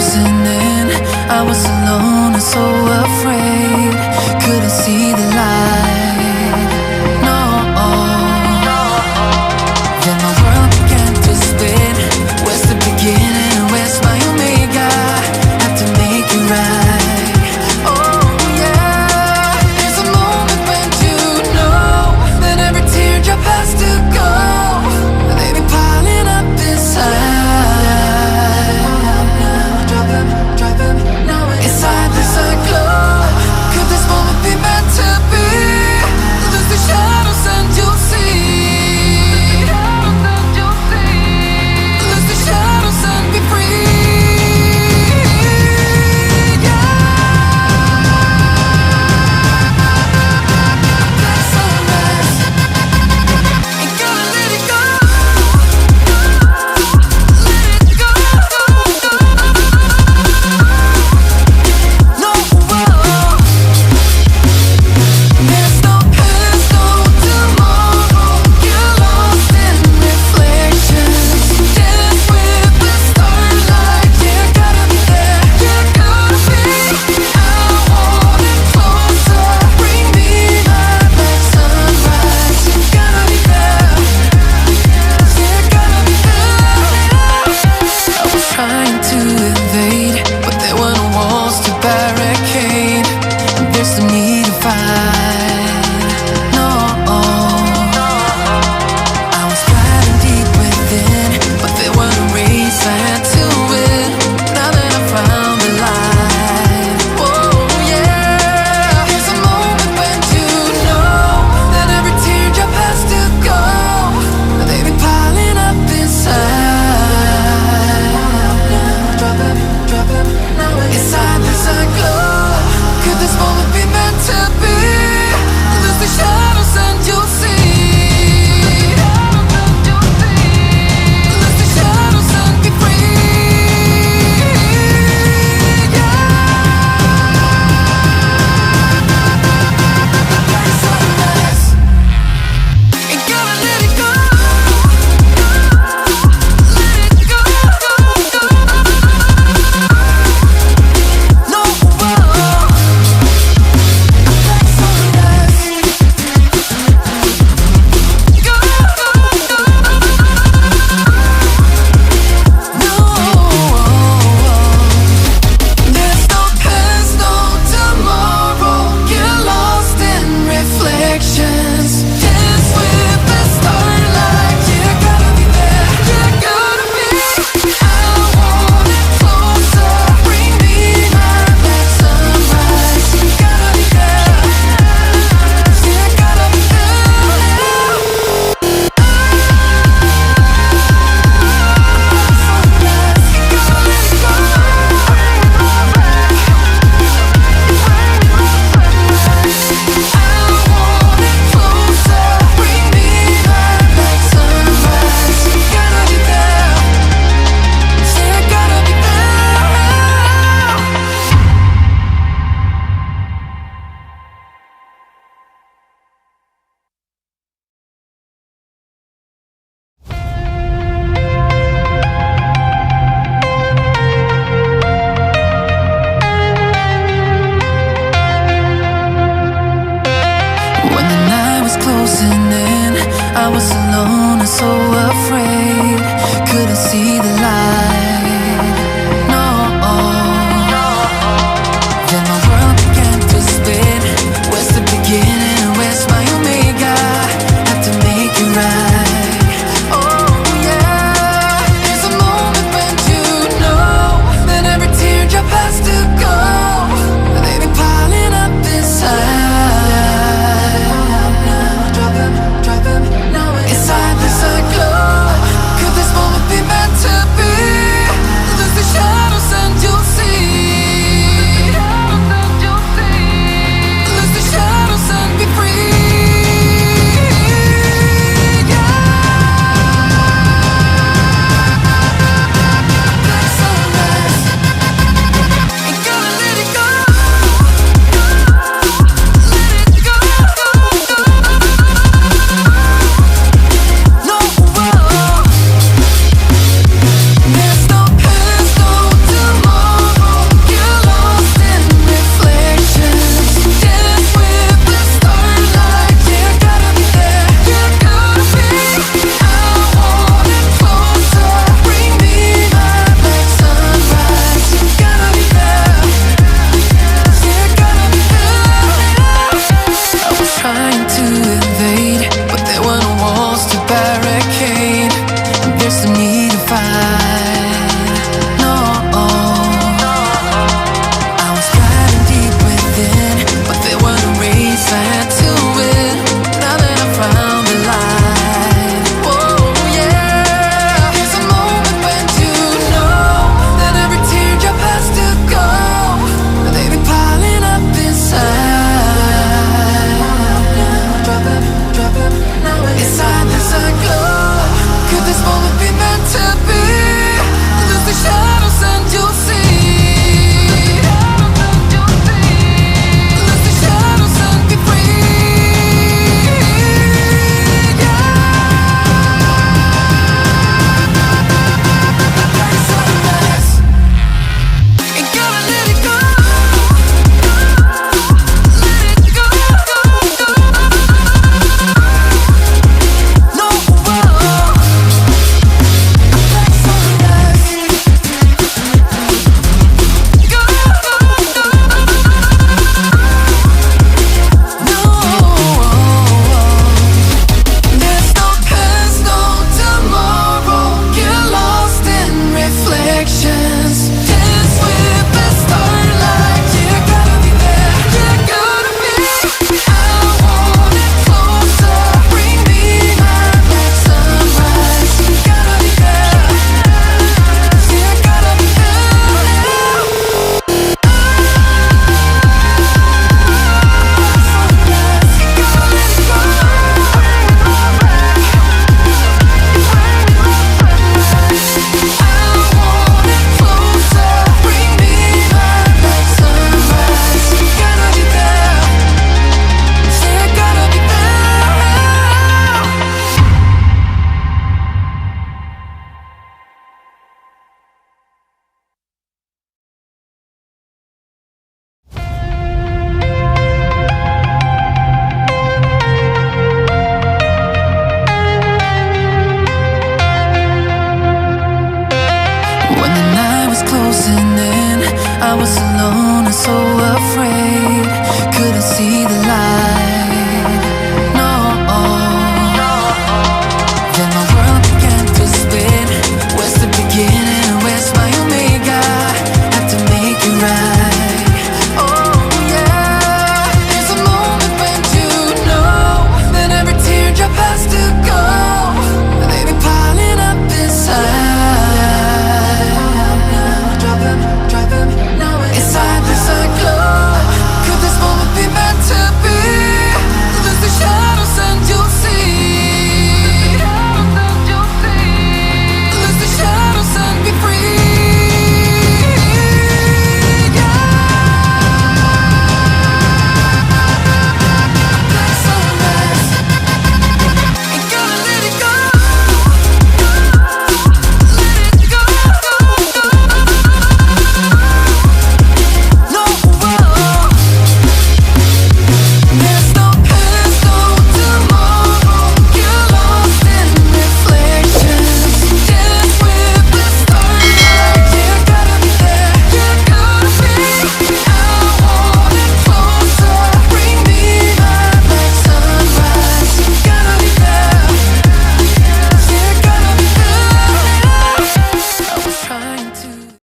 closing in, I was alone and so afraid. Couldn't see the light, no. Then my world began to spin. Where's the beginning? Where's my omega? Have to make it right. Oh yeah. There's a moment when you know that every teardrop has to go. They be piling up inside. Inside this glow. Could this moment be meant to be? Lose the shadows and you'll see. Lose the shadows and be free. Black sunrise. Ain't gonna let it go. Let it go. No, there's no past, no tomorrow. You're lost in reflections. Dance with the starlight. You gotta be there. You gotta be. I want it closer. Bring me my black sunrise. You gotta be there. You gotta be there. I was trying to invade, but there were no walls to barricade. There's no need to fight, no. I was fighting deep within, but there were no race I had to win. Now that I found the light, oh yeah. There's a moment when you know that every teardrop has to go. They be piling up inside. Inside this glow. Could this moment be meant to be? Lose the shadows and you'll see. Lose the shadows and be free. Black sunrise. Ain't gonna let it go. Let it go. No, black sunrise. Go. No, there's no past, no tomorrow. You're lost in reflections. Dance with the starlight. You gotta be there. You gotta be. I want it closer. Bring me my black sunrise. You gotta be there. You gotta be there. When the night was closing in, I was alone and so afraid. Couldn't see the light, no. Then my world began to spin. Where's the beginning? Where's my omega? Have to make it right. Oh yeah. There's a moment when you know that every teardrop has to go. They be piling up inside. Inside this glow. I was alone and so